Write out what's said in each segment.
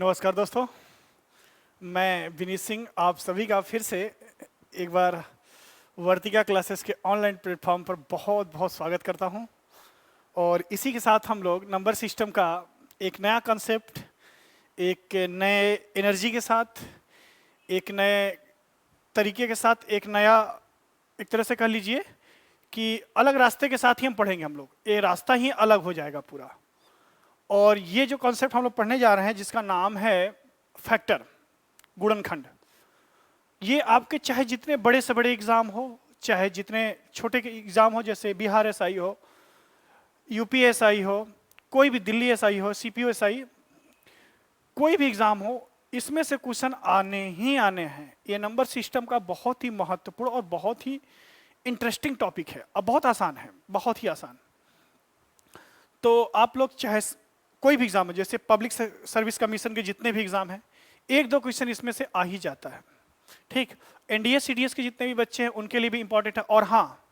नमस्कार दोस्तों, मैं विनीत सिंह आप सभी का फिर से एक बार वर्तिका क्लासेस के ऑनलाइन प्लेटफॉर्म पर बहुत बहुत स्वागत करता हूं। और इसी के साथ हम लोग नंबर सिस्टम का एक नया कॉन्सेप्ट, एक नए एनर्जी के साथ, एक नए तरीके के साथ, एक नया, एक तरह से कह लीजिए कि अलग रास्ते के साथ ही हम पढ़ेंगे। हम लोग ये रास्ता ही अलग हो जाएगा पूरा। और ये जो कॉन्सेप्ट हम लोग पढ़ने जा रहे हैं जिसका नाम है फैक्टर, गुणनखंड, ये आपके चाहे जितने बड़े से बड़े एग्जाम हो, चाहे जितने छोटे के एग्जाम हो, जैसे बिहार एसआई हो, यूपी एसआई हो, कोई भी दिल्ली एसआई हो, सीपीयू एसआई, कोई भी एग्जाम हो, इसमें से क्वेश्चन आने ही आने हैं। ये नंबर सिस्टम का बहुत ही महत्वपूर्ण और बहुत ही इंटरेस्टिंग टॉपिक है। अब बहुत आसान है, बहुत ही आसान। तो आप लोग चाहे कोई भी एग्जाम हो, जैसे पब्लिक सर्विस कमीशन के जितने भी एग्जाम हैं, एक दो क्वेश्चन इसमें से आ ही जाता है। ठीक, एनडीए सीडीएस के जितने भी बच्चे हैं उनके लिए भी इंपॉर्टेंट है। और हाँ,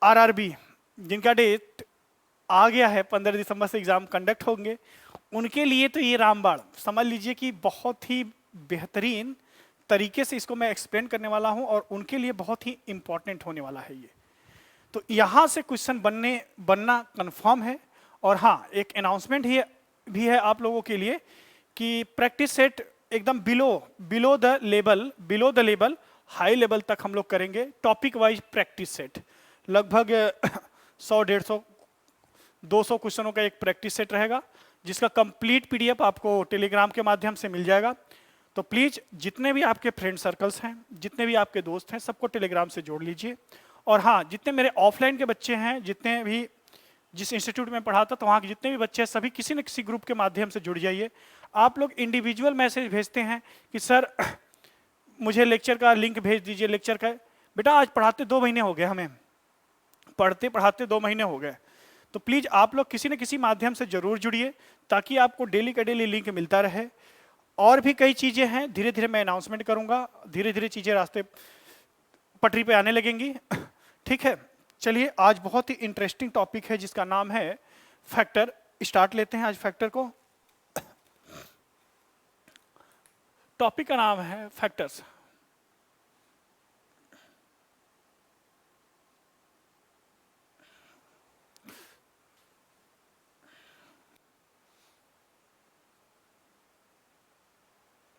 आरआरबी जिनका डेट आ गया है, 15 दिसंबर से एग्जाम कंडक्ट होंगे, उनके लिए तो ये रामबाण समझ लीजिए कि बहुत ही बेहतरीन तरीके से इसको मैं एक्सप्लेन करने वाला हूं और उनके लिए बहुत ही इंपॉर्टेंट होने वाला है ये। तो यहां से क्वेश्चन बनना कंफर्म है। और हाँ, एक अनाउंसमेंट भी है आप लोगों के लिए कि प्रैक्टिस सेट एकदम below the level high level तक हम लोग करेंगे। टॉपिक वाइज प्रैक्टिस सेट लगभग 100, 150, 200 क्वेश्चनों का एक प्रैक्टिस सेट रहेगा, जिसका कंप्लीट पीडीएफ आपको टेलीग्राम के माध्यम से मिल जाएगा। तो प्लीज जितने भी आपके फ्रेंड सर्कल्स हैं, जितने भी आपके दोस्त हैं, सबको टेलीग्राम से जोड़ लीजिए। और हाँ, जितने मेरे ऑफलाइन के बच्चे हैं, जितने भी जिस इंस्टीट्यूट में पढ़ाता तो वहाँ के जितने भी बच्चे हैं, सभी किसी न किसी ग्रुप के माध्यम से जुड़ जाइए। आप लोग इंडिविजुअल मैसेज भेजते हैं कि सर मुझे लेक्चर का लिंक भेज दीजिए, लेक्चर का। बेटा आज पढ़ाते 2 महीने हो गए, हमें पढ़ते पढ़ाते 2 महीने हो गए। तो प्लीज आप लोग किसी न किसी माध्यम से जरूर जुड़िए ताकि आपको डेली का डेली लिंक मिलता रहे। और भी कई चीजें हैं, धीरे धीरे मैं अनाउंसमेंट करूंगा, धीरे धीरे चीजें रास्ते पटरी पे आने लगेंगी। ठीक है, चलिए आज बहुत ही इंटरेस्टिंग टॉपिक है जिसका नाम है फैक्टर। स्टार्ट लेते हैं आज फैक्टर को। टॉपिक का नाम है फैक्टर्स।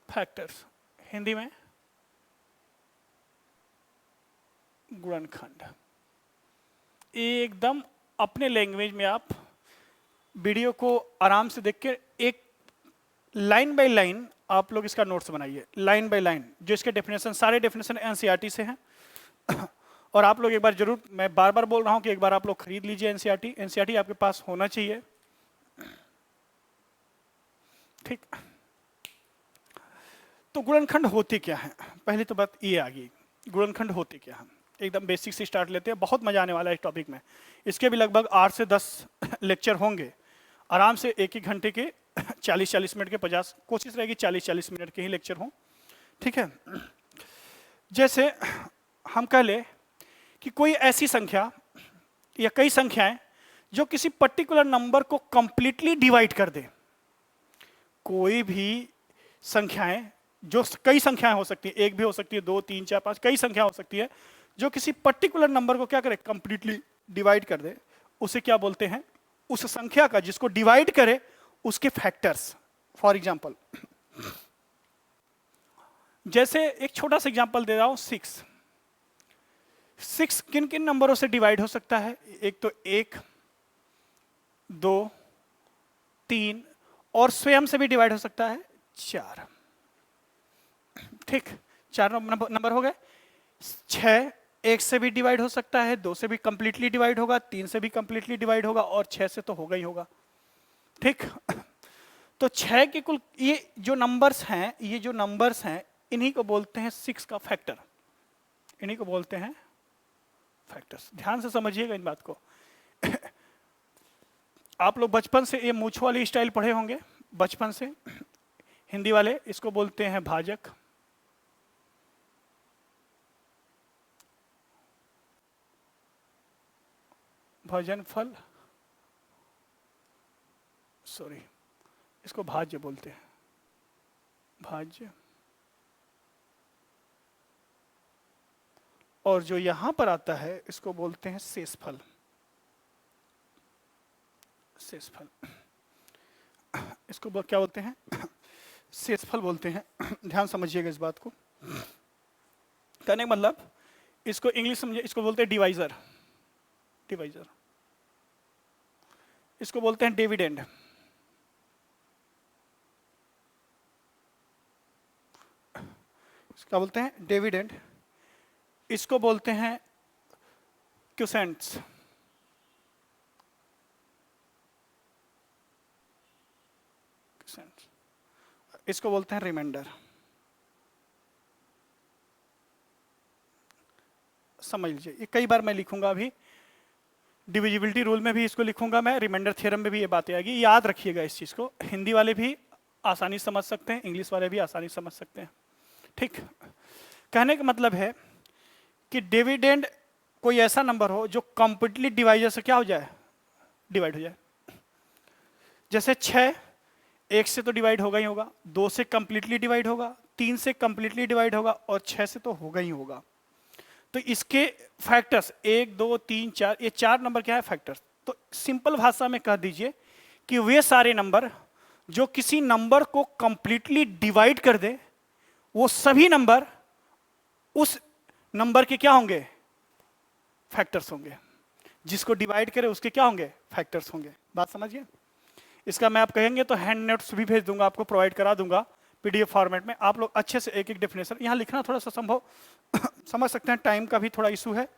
फैक्टर्स हिंदी में गुणनखंड। एकदम अपने लैंग्वेज में आप वीडियो को आराम से देख के एक लाइन बाय लाइन आप लोग इसका नोट्स बनाइए, लाइन बाय लाइन। जो इसके डेफिनेशन, सारे डेफिनेशन एनसीईआरटी से हैं। और आप लोग एक बार जरूर, मैं बार बार बोल रहा हूं कि एक बार आप लोग खरीद लीजिए एनसीईआरटी। एनसीईआरटी आपके पास होना चाहिए। ठीक, तो गुणनखंड होते क्या है, पहले तो बात ये आ गई, गुणनखंड होते क्या है। एकदम बेसिक से स्टार्ट लेते हैं, बहुत मजा आने वाला है इस टॉपिक में। इसके भी लगभग 8 से 10 लेक्चर होंगे आराम से, एक एक घंटे के 40-40 मिनट के, 50 कोशिश रहेगी 40-40 मिनट के ही लेक्चर हों। ठीक है, जैसे हम कह ले कि कोई ऐसी संख्या या कई संख्याएं जो किसी पर्टिकुलर नंबर को कंप्लीटली डिवाइड कर दे। कोई भी संख्याएं, जो कई संख्याएं हो सकती है, एक भी हो सकती है, 2, 3, 4, 5, कई संख्या हो सकती है, जो किसी पर्टिकुलर नंबर को क्या करे, कंप्लीटली डिवाइड कर दे, उसे क्या बोलते हैं, उस संख्या का जिसको डिवाइड करे उसके फैक्टर्स। फॉर एग्जांपल, जैसे एक छोटा सा एग्जांपल दे रहा हूं, 6 किन किन नंबरों से डिवाइड हो सकता है। एक तो 1, 2, 3 और स्वयं से भी डिवाइड हो सकता है 4। ठीक, 4 नंबर हो गए। 6 1 से भी डिवाइड हो सकता है, 2 से भी कंप्लीटली डिवाइड होगा, 3 से भी कंप्लीटली डिवाइड होगा और 6 से तो होगा ही होगा। ठीक, तो 6 के कुल ये जो नंबर्स हैं, इन्हीं को बोलते हैं 6 का फैक्टर, इन्हीं को बोलते हैं फैक्टर्स। ध्यान से समझिएगा इन बात को। आप लोग बचपन से ये मूछ वाली स्टाइल पढ़े होंगे, बचपन से। हिंदी वाले इसको बोलते हैं भाजक, भजनफल, सॉरी, इसको भाज्य बोलते हैं। भाज्य, और जो यहां पर आता है इसको बोलते हैं शेषफल। शेषफल, इसको क्या बोलते हैं? शेषफल बोलते हैं। ध्यान समझिएगा इस बात को। कहने का मतलब, इसको इंग्लिश समझिए, इसको बोलते हैं डिवाइजर। डिवाइजर, इसको बोलते हैं डिविडेंड। इसका बोलते हैं डिविडेंड। इसको बोलते हैं क्यूसेंट्स। इसको बोलते हैं रिमाइंडर। समझ लीजिए, ये कई बार मैं लिखूंगा, अभी डिविजिबिलिटी रूल में भी इसको लिखूंगा मैं, रिमाइंडर थ्योरम में भी ये बातें आएगी। याद रखिएगा इस चीज को, हिंदी वाले भी आसानी समझ सकते हैं, इंग्लिश वाले भी आसानी समझ सकते हैं। ठीक, कहने का मतलब है कि डिविडेंड कोई ऐसा नंबर हो जो कंप्लीटली डिवाइजर से क्या हो जाए, डिवाइड हो जाए। जैसे 6 1 से तो डिवाइड होगा ही होगा, 2 से कंप्लीटली डिवाइड होगा, 3 से कंप्लीटली डिवाइड होगा, और 6 से तो होगा ही होगा। तो इसके फैक्टर्स 1 2 3 4, ये 4 नंबर क्या है, फैक्टर्स। तो सिंपल भाषा में कह दीजिए कि वे सारे नंबर जो किसी नंबर को कंप्लीटली डिवाइड कर दे, वो सभी नंबर उस नंबर के क्या होंगे, फैक्टर्स होंगे। जिसको डिवाइड करे उसके क्या होंगे, फैक्टर्स होंगे। बात समझिए। इसका मैं आप कहेंगे तो हैंड नोट्स भी भेज दूंगा, आपको प्रोवाइड करा दूंगा पीडीएफ फॉर्मेट में। आप लोग अच्छे से एक एक डेफिनेशन यहाँ लिखना थोड़ा सा संभव समझ सकते हैं, टाइम का भी थोड़ा इशू है।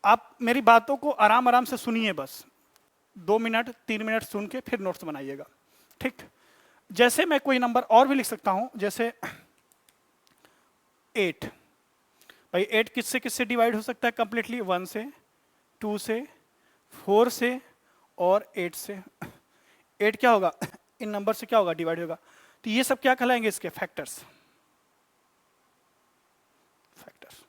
आप मेरी बातों को आराम आराम से सुनिए, बस 2 मिनट 3 मिनट सुन के फिर नोट्स बनाइएगा। ठीक, जैसे मैं कोई नंबर और भी लिख सकता हूं, जैसे 8। भाई 8 किससे किससे डिवाइड हो सकता है कंप्लीटली, 1 से, 2 से, 4 से और 8 से। 8 क्या होगा, इन नंबर से क्या होगा, डिवाइड होगा। तो ये सब क्या कहलाएंगे, इसके फैक्टर्स। फैक्टर्स,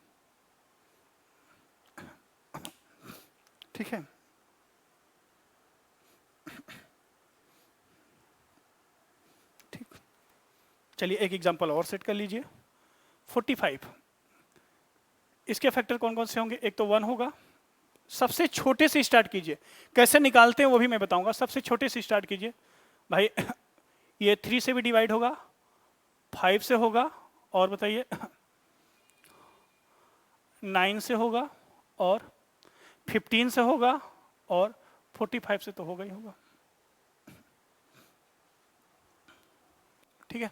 ठीक है। ठीक, चलिए एक एग्जांपल और सेट कर लीजिए। 45, इसके फैक्टर कौन कौन से होंगे? एक तो 1 होगा। सबसे छोटे से स्टार्ट कीजिए, कैसे निकालते हैं वो भी मैं बताऊंगा। सबसे छोटे से स्टार्ट कीजिए भाई। ये 3 से भी डिवाइड होगा, 5 से होगा, और बताइए 9 से होगा, और 15 से होगा, और 45 से तो होगा ही होगा। ठीक है,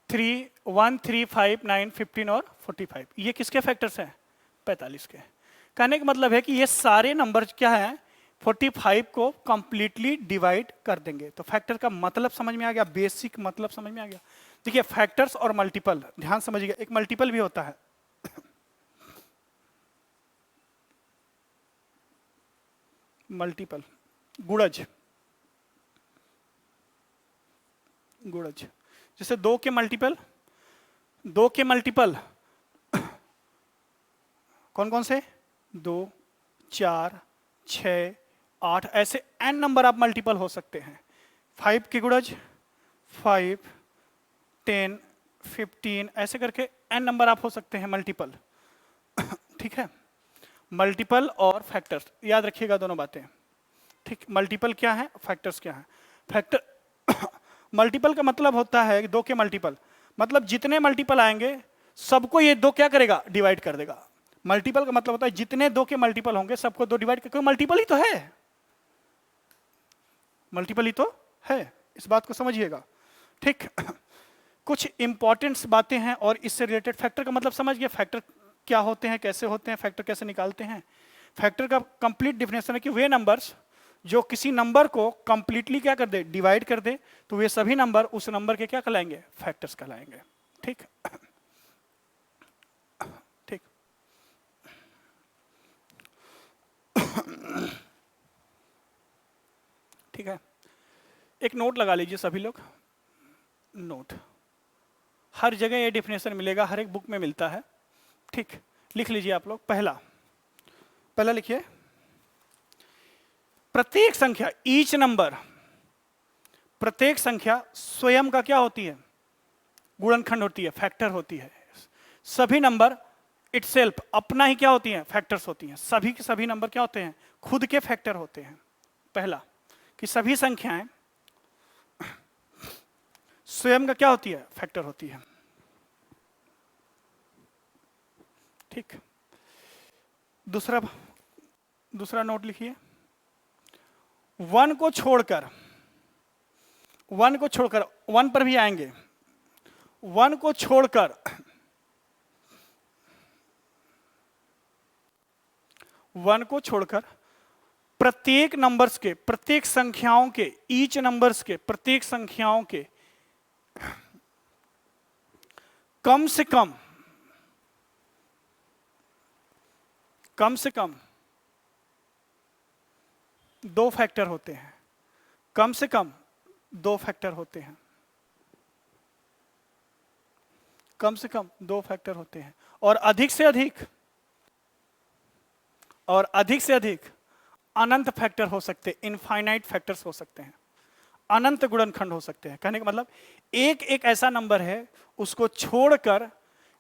3 1 3 5 9 15 और 45, ये किसके फैक्टर्स हैं? 45 के। कहने का मतलब है कि ये सारे नंबर क्या हैं, 45 को कंप्लीटली डिवाइड कर देंगे। तो फैक्टर का मतलब समझ में आ गया, बेसिक मतलब समझ में आ गया। देखिए फैक्टर्स और मल्टीपल, ध्यान समझिएगा। एक मल्टीपल भी होता है, मल्टीपल, गुणज। गुणज, जैसे 2 के मल्टीपल, 2 के मल्टीपल कौन कौन से? 2 4 6 8, ऐसे n नंबर आप मल्टीपल हो सकते हैं। 5 के गुणज 5 10 15, ऐसे करके n नंबर आप हो सकते हैं मल्टीपल। ठीक है, मल्टीपल और फैक्टर्स याद रखिएगा दोनों बातें। ठीक, मल्टीपल क्या है, फैक्टर्स क्या है। फैक्टर मल्टीपल का मतलब होता है 2 के मल्टीपल, मतलब जितने मल्टीपल आएंगे सबको ये 2 क्या करेगा, डिवाइड कर देगा। मल्टीपल का मतलब होता है जितने 2 के मल्टीपल होंगे सबको 2 डिवाइड कर, मल्टीपल ही तो है, मल्टीपल ही तो है, इस बात को समझिएगा। ठीक, कुछ इंपॉर्टेंट बातें हैं और इससे रिलेटेड। फैक्टर का मतलब समझ गए, फैक्टर क्या होते हैं, कैसे होते हैं, फैक्टर कैसे निकालते हैं। फैक्टर का कंप्लीट डेफिनेशन है कि वे नंबर्स जो किसी नंबर को कंप्लीटली क्या कर दे, डिवाइड कर दे, तो वे सभी नंबर उस नंबर के क्या कहलाएंगे, फैक्टर्स कहलाएंगे। ठीक, ठीक, ठीक है। एक नोट लगा लीजिए सभी लोग, नोट। हर जगह ये डेफिनेशन मिलेगा, हर एक बुक में मिलता है। ठीक, लिख लीजिए आप लोग। पहला लिखिए, प्रत्येक संख्या, ईच नंबर, प्रत्येक संख्या स्वयं का क्या होती है? गुणनखंड होती है, फैक्टर होती है। सभी नंबर इटसेल्फ अपना ही क्या होती हैं? फैक्टर्स होती हैं। सभी के सभी नंबर क्या होते हैं? खुद के फैक्टर होते हैं। पहला कि सभी संख्याएं स्वयं का क्या होती है? फैक्टर होती है। ठीक। दूसरा नोट लिखिए। वन को छोड़कर, वन पर भी आएंगे, वन को छोड़कर प्रत्येक नंबर्स के, प्रत्येक संख्याओं के, ईच नंबर्स के, प्रत्येक संख्याओं के कम से कम दो फैक्टर होते हैं। कम से कम दो फैक्टर होते हैं। कम से कम दो फैक्टर होते हैं। और अधिक से अधिक अनंत फैक्टर हो सकते हैं। इनफाइनाइट फैक्टर्स हो सकते हैं। अनंत गुणनखंड हो सकते हैं। कहने का मतलब एक एक ऐसा नंबर है, उसको छोड़कर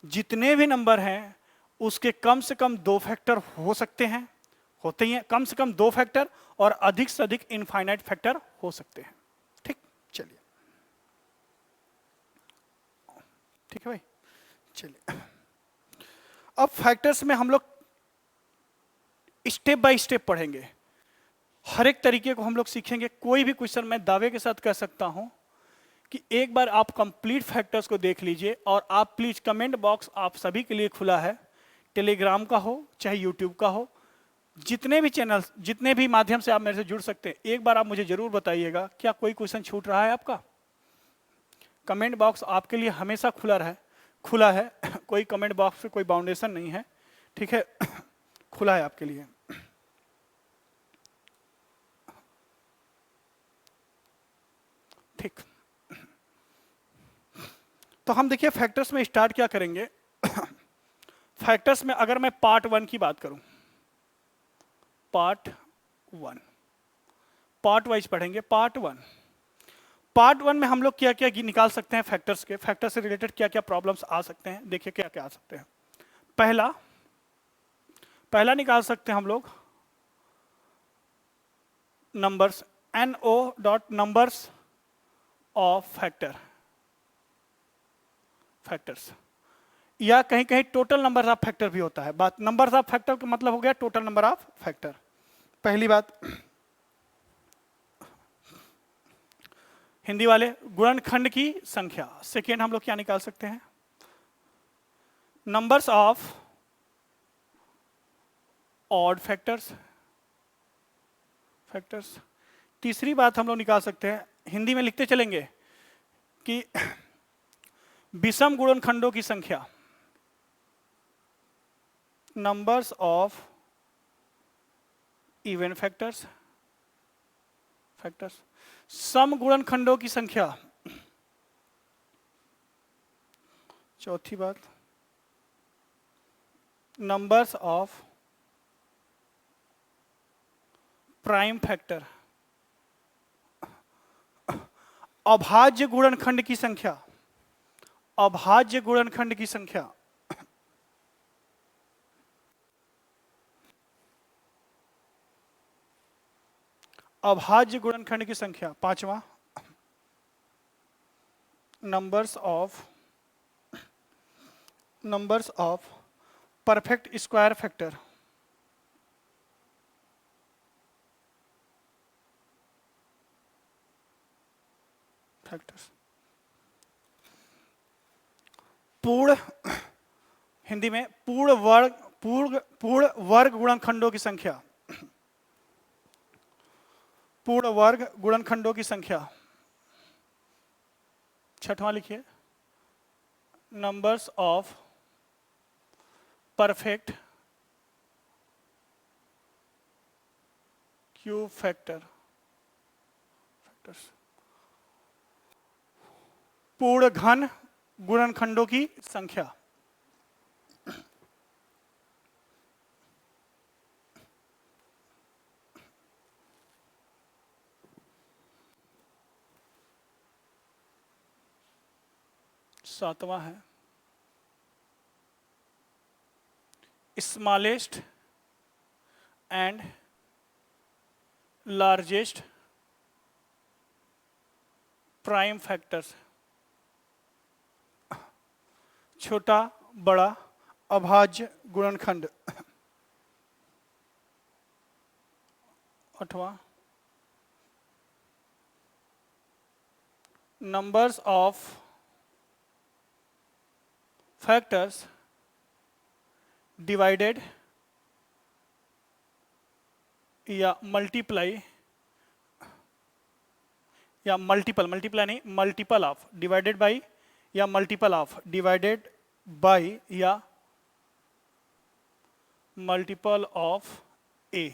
जितने भी नंबर हैं उसके कम से कम दो फैक्टर हो सकते हैं, होते ही हैं। कम से कम दो फैक्टर और अधिक से अधिक इनफाइनाइट फैक्टर हो सकते हैं। ठीक, चलिए, ठीक है भाई, चलिए। अब फैक्टर्स में हम लोग स्टेप बाय स्टेप पढ़ेंगे। हर एक तरीके को हम लोग सीखेंगे। कोई भी क्वेश्चन मैं दावे के साथ कह सकता हूं कि एक बार आप कंप्लीट फैक्टर्स को देख लीजिए। और आप प्लीज, कमेंट बॉक्स आप सभी के लिए खुला है, टेलीग्राम का हो चाहे यूट्यूब का हो, जितने भी चैनल, जितने भी माध्यम से आप मेरे से जुड़ सकते हैं, एक बार आप मुझे जरूर बताइएगा क्या कोई क्वेश्चन छूट रहा है आपका। कमेंट बॉक्स आपके लिए हमेशा खुला है। कोई कमेंट बॉक्स पे कोई बाउंडेशन नहीं है, ठीक है, खुला है आपके लिए। ठीक, तो हम देखिए फैक्टर्स में स्टार्ट क्या करेंगे। फैक्टर्स में अगर मैं पार्ट 1 की बात करूं, पार्ट 1, पार्ट वाइज पढ़ेंगे। पार्ट 1 में हम लोग क्या क्या निकाल सकते हैं फैक्टर्स के, फैक्टर से रिलेटेड क्या क्या प्रॉब्लम्स आ सकते हैं। देखिए क्या क्या आ सकते हैं। पहला निकाल सकते हैं हम लोग numbers, NO dot numbers of factors, या कहीं कहीं टोटल नंबर ऑफ फैक्टर भी होता है। बात नंबर्स ऑफ फैक्टर का मतलब हो गया टोटल नंबर ऑफ फैक्टर। पहली बात, हिंदी वाले, गुणनखंड की संख्या। सेकेंड हम लोग क्या निकाल सकते हैं? Numbers of odd factors. तीसरी बात हम लोग निकाल सकते हैं, हिंदी में लिखते चलेंगे कि विषम गुणनखंडों की संख्या। Numbers of even factors. सम गुणनखंडों की संख्या। चौथी बात, नंबर्स ऑफ प्राइम फैक्टर। अभाज्य गुणनखंड की संख्या। अभाज्य गुणनखंड की संख्या। अभाज्य गुणनखंड की संख्या। पांचवा, numbers of perfect square factors. पूर्ण, हिंदी में पूर्ण वर्ग गुणनखंडों की संख्या। पूर्ण वर्ग गुणनखंडों की संख्या। छठवां लिखिए, numbers of perfect cube factors. पूर्ण घन गुणनखंडों की संख्या। 7वां है smallest and largest prime factors, छोटा बड़ा अभाज्य गुणनखंड। 8वां नंबर्स ऑफ फैक्टर्स डिवाइडेड या मल्टीप्लाई या मल्टीपल नहीं, मल्टीपल ऑफ डिवाइडेड बाई या मल्टीपल ऑफ डिवाइडेड बाई या मल्टीपल ऑफ ए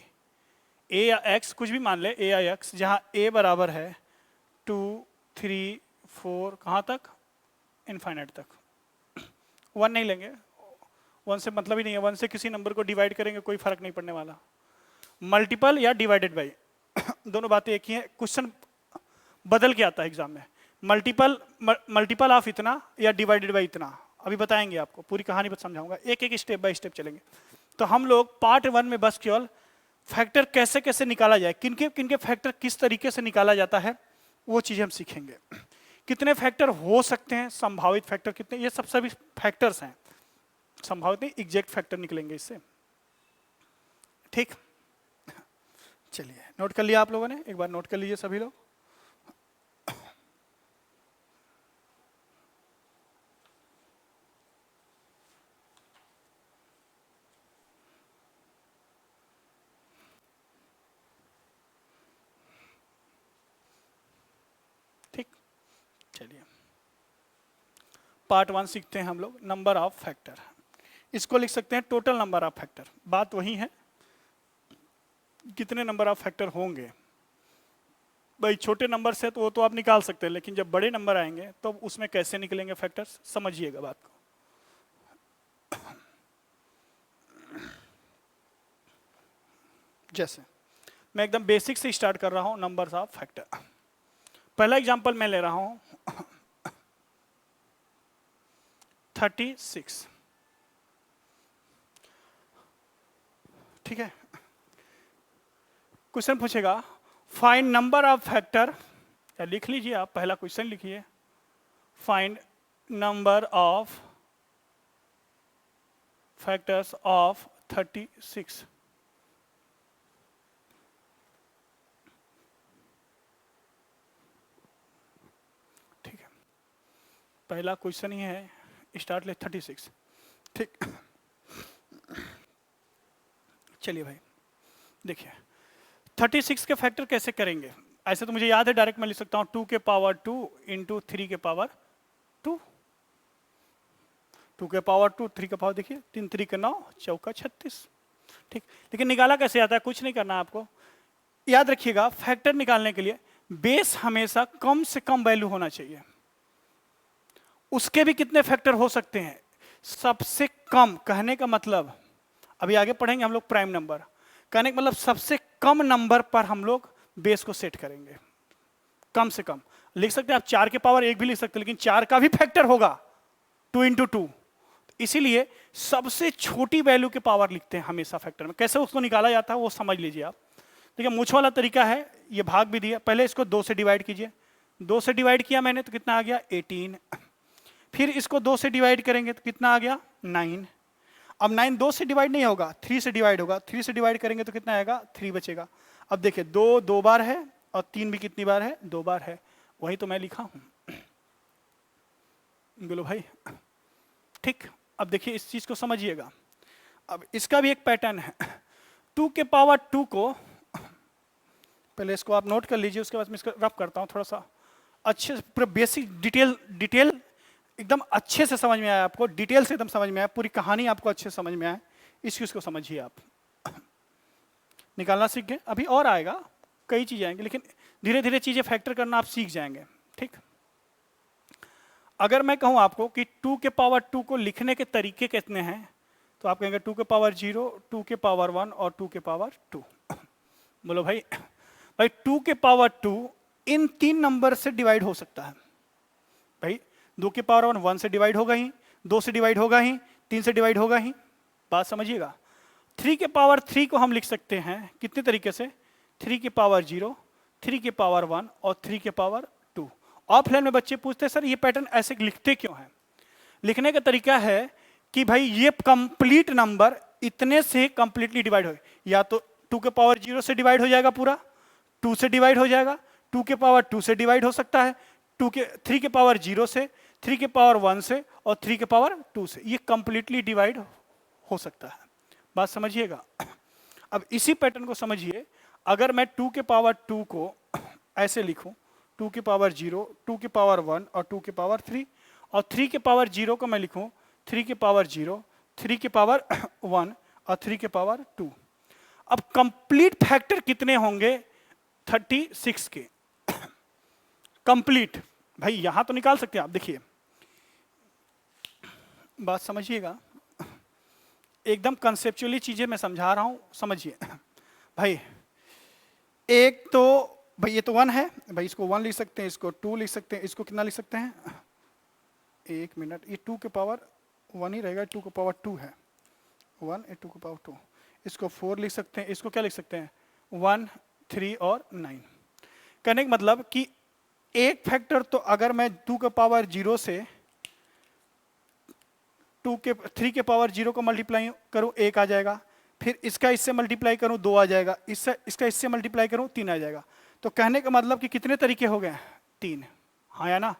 या एक्स, कुछ भी मान ले ए या एक्स, जहां ए बराबर है 2 3 4 कहाँ तक, इनफाइनाइट तक। 1 नहीं लेंगे, 1 से मतलब ही नहीं है, 1 से किसी नंबर को डिवाइड करेंगे कोई फर्क नहीं पड़ने वाला। मल्टीपल या डिवाइडेड बाई दोनों बातें एक ही है, क्वेश्चन बदल के आता है एग्जाम में। मल्टीपल ऑफ इतना या डिवाइडेड बाई इतना, अभी बताएंगे आपको, पूरी कहानी बस समझाऊंगा, एक एक स्टेप बाय स्टेप चलेंगे। तो हम लोग पार्ट 1 में बस केवल फैक्टर कैसे कैसे निकाला जाए, किनके किनके फैक्टर किस तरीके से निकाला जाता है वो चीजें हम सीखेंगे। कितने फैक्टर हो सकते हैं, संभावित फैक्टर कितने, ये सब सभी फैक्टर्स हैं, संभावित नहीं एग्जैक्ट फैक्टर निकलेंगे इससे। ठीक, चलिए नोट कर लिया आप लोगों ने, एक बार नोट कर लीजिए सभी लोग। ठीक, चलिए पार्ट 1 सीखते हैं हम लोग, नंबर ऑफ फैक्टर। इसको लिख सकते हैं टोटल नंबर ऑफ फैक्टर, बात वही है कितने नंबर ऑफ फैक्टर होंगे। भाई छोटे नंबर से तो वो तो आप निकाल सकते हैं, लेकिन जब बड़े नंबर आएंगे तो उसमें कैसे निकलेंगे फैक्टर्स, समझिएगा बात को। जैसे मैं एकदम बेसिक से स्टार्ट कर रहा हूं, नंबर्स ऑफ फैक्टर। पहला एग्जांपल मैं ले रहा हूं 36। ठीक है, क्वेश्चन पूछेगा फाइंड नंबर ऑफ फैक्टर, या लिख लीजिए आप, पहला क्वेश्चन लिखिए, find number of factors of 36। ठीक है, पहला क्वेश्चन ही है, स्टार्ट ले 36। ठीक, चलिए भाई देखिए 36 के फैक्टर कैसे करेंगे। ऐसे तो मुझे याद है, डायरेक्ट मैं लिख सकता हूं 2 के पावर 2 इंटू 3 के पावर 2। 2 के पावर 2, 3 का पावर देखिए, 3 3 का 9, चौका 36। ठीक, लेकिन निकाला कैसे आता है, कुछ नहीं करना आपको, याद रखिएगा फैक्टर निकालने के लिए बेस हमेशा कम से कम वैल्यू होना चाहिए। उसके भी कितने फैक्टर हो सकते हैं, सबसे कम, कहने का मतलब अभी आगे पढ़ेंगे हम लोग प्राइम नंबर, कहने का मतलब सबसे कम नंबर पर हम लोग बेस को सेट करेंगे। कम से कम लिख सकते हैं आप 4 के पावर 1 भी लिख सकते हैं, लेकिन 4 का भी फैक्टर होगा 2 इंटू 2, इसीलिए सबसे छोटी वैल्यू के पावर लिखते हैं हमेशा फैक्टर में। कैसे उसको निकाला जाता है वो समझ लीजिए आप। देखिए मूछ वाला तरीका है, ये भाग भी दिया, पहले इसको 2 से डिवाइड कीजिए, 2 से डिवाइड किया मैंने तो कितना आ गया 18, फिर इसको 2 से डिवाइड करेंगे तो कितना आ गया 9। अब 9 2 से डिवाइड नहीं होगा, 3 से डिवाइड होगा, 3 से डिवाइड करेंगे तो कितना आएगा 3 बचेगा। अब देखिए 2 2 बार है और 3 भी कितनी बार है 2 बार है, वही तो मैं लिखा हूं, बोलो भाई। ठीक, अब देखिए इस चीज को समझिएगा, अब इसका भी एक पैटर्न है। 2 के पावर 2 को, पहले इसको आप नोट कर लीजिए, उसके बाद मैं इसको रब करता हूं थोड़ा सा अच्छे से, पूरा बेसिक डिटेल एकदम अच्छे से समझ में आया आपको, डिटेल से एकदम समझ में आया, पूरी कहानी आपको अच्छे से समझ में आए, इस चीज को समझिए आप। निकालना सीख गए, अभी और आएगा, कई चीजें आएंगी, लेकिन धीरे धीरे चीजें फैक्टर करना आप सीख जाएंगे। ठीक, अगर मैं कहूं आपको कि 2 के पावर 2 को लिखने के तरीके कितने हैं, तो आप कहेंगे 2 के पावर 0, 2 के पावर 1 और 2 के पावर 2। बोलो भाई, 2 के पावर 2 इन 3 नंबर से डिवाइड हो सकता है। भाई 2 के पावर 1 1 से डिवाइड होगा ही, 2 से डिवाइड होगा ही, 3 से डिवाइड होगा ही। बात समझिएगा। 3 के पावर 3 को हम लिख सकते हैं कितने तरीके से, 3 के पावर 0, 3 के पावर 1 और 3 के पावर 2। ऑफलाइन में बच्चे पूछते हैं सर ये पैटर्न ऐसे लिखते क्यों हैं? लिखने का तरीका है कि भाई ये कंप्लीट नंबर इतने से कंप्लीटली डिवाइड हो, या तो 2 के पावर 0 से डिवाइड हो जाएगा, पूरा 2 से डिवाइड हो जाएगा, 2 के पावर 2 से डिवाइड हो सकता है, 3 के पावर 0 से, 3 के पावर 1 से और 3 के पावर 2 से, ये कंप्लीटली डिवाइड हो सकता है। बात समझिएगा। अब इसी पैटर्न को समझिए, अगर मैं 2 के पावर 2 को ऐसे लिखूं, 2 के पावर 0, 2 के पावर 1 और 2 के पावर 3, और 3 के पावर 0 को मैं लिखूं 3 के पावर 0, 3 के पावर 1 और 3 के पावर 2। अब कंप्लीट फैक्टर कितने होंगे 36 के? कंप्लीट भाई यहां तो निकाल सकते हैं आप, देखिए बात समझिएगा, एकदम कंसेप्चुअली चीजें मैं समझा रहा हूं, समझिए भाई। एक तो भाई ये तो 1 है, भाई इसको 1 लिख सकते हैं, इसको 2 लिख सकते हैं, इसको कितना लिख सकते हैं, 1 मिनट, ये 2 के पावर 1 ही रहेगा, 2 के पावर 2 है, 1 2 के पावर 2, इसको 4 लिख सकते हैं, इसको क्या लिख सकते हैं 1 3 और 9। कहने का मतलब कि एक फैक्टर तो अगर मैं 2 के पावर 0 से 3 के पावर 0 को मल्टीप्लाई करूं 1 आ जाएगा, फिर इसका इससे मल्टीप्लाई करूं 2 आ जाएगा, इसका इससे मल्टीप्लाई करूं 3 आ जाएगा। तो कहने का मतलब कि कितने तरीके हो गए 3, हाँ या ना,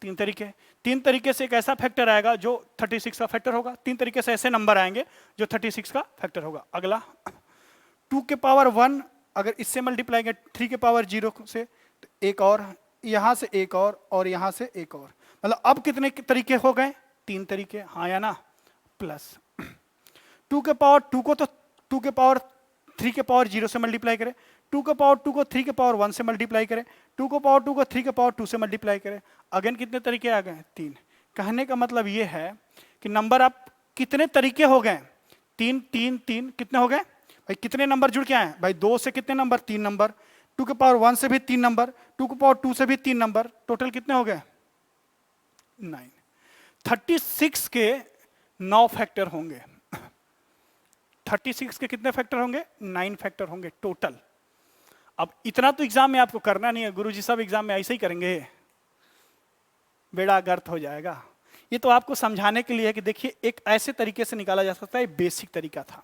3 तरीके। 3 तरीके से एक ऐसा फैक्टर आएगा जो 36 का फैक्टर होगा, 3 तरीके से ऐसे नंबर आएंगे जो 36 का फैक्टर होगा। अगला 2 के पावर 1 अगर इससे मल्टीप्लाई करें 3 के पावर 0 से, तो एक और, यहां से एक और यहां से एक और, मतलब अब कितने तरीके हो गए 3 तरीके, हाँ या ना। प्लस 2 के पावर 2 को तो 2 के पावर 3 के पावर 0 से मल्टीप्लाई करें, 2 के पावर 2 को 3 के पावर 1 से मल्टीप्लाई करें, 2 के पावर 2 को 3 के पावर 2 से मल्टीप्लाई करें, अगेन कितने तरीके आ गए 3। कहने का मतलब ये है कि नंबर आप कितने तरीके हो गए 3 3 3, कितने हो गए भाई, कितने नंबर जुड़ के आए भाई, 2 से कितने नंबर 3 नंबर, 2 के पावर 1 से भी 3 नंबर, 2 के पावर 2 से भी 3 नंबर, टोटल कितने हो गए 9। 36 के 9 फैक्टर होंगे, 36 के कितने फैक्टर होंगे 9 फैक्टर होंगे टोटल। अब इतना तो एग्जाम में आपको करना नहीं है, गुरुजी सब एग्जाम में ऐसे ही करेंगे, बेड़ा गर्क हो जाएगा। ये तो आपको समझाने के लिए है कि देखिए एक ऐसे तरीके से निकाला जा सकता है, बेसिक तरीका था,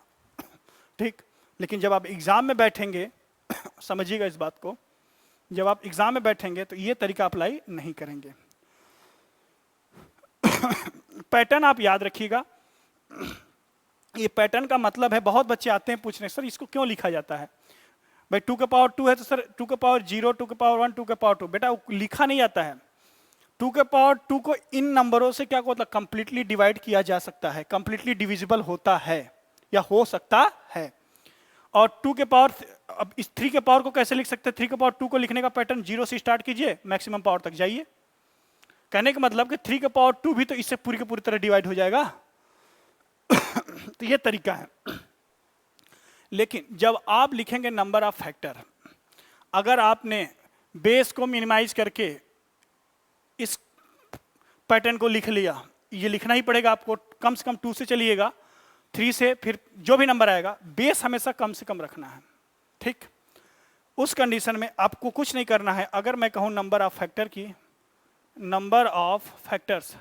ठीक। लेकिन जब आप एग्जाम में बैठेंगे समझिएगा इस बात को, जब आप एग्जाम में बैठेंगे तो ये तरीका अप्लाई नहीं करेंगे। पैटर्न आप याद रखिएगा, ये पैटर्न का मतलब है, बहुत बच्चे आते हैं पूछने सर इसको क्यों लिखा जाता है भाई, 2 के पावर 2 है तो सर 2 के पावर 0, 2 के पावर 1, 2 के पावर 2, बेटा लिखा नहीं जाता है। 2 के पावर 2 को इन नंबरों से क्या होता है कंप्लीटली डिवाइड किया जा सकता है, कंप्लीटली डिविजिबल होता है या हो सकता है। और 2 के पावर, अब इस 3 के पावर को कैसे लिख सकते हैं, 3 के पावर 2 को लिखने का पैटर्न 0 से स्टार्ट कीजिए, मैक्सिमम पावर तक जाइए। कहने का मतलब कि 3 के पावर 2 भी तो इससे पूरी की पूरी तरह डिवाइड हो जाएगा तो ये तरीका है। लेकिन जब आप लिखेंगे नंबर ऑफ फैक्टर, अगर आपने बेस को मिनिमाइज करके इस पैटर्न को लिख लिया, ये लिखना ही पड़ेगा आपको, कम से कम 2 से चलिएगा, 3 से फिर जो भी नंबर आएगा, बेस हमेशा कम से कम रखना है, ठीक। उस कंडीशन में आपको कुछ नहीं करना है। अगर मैं कहूं नंबर ऑफ फैक्टर की, नंबर ऑफ फैक्टर्स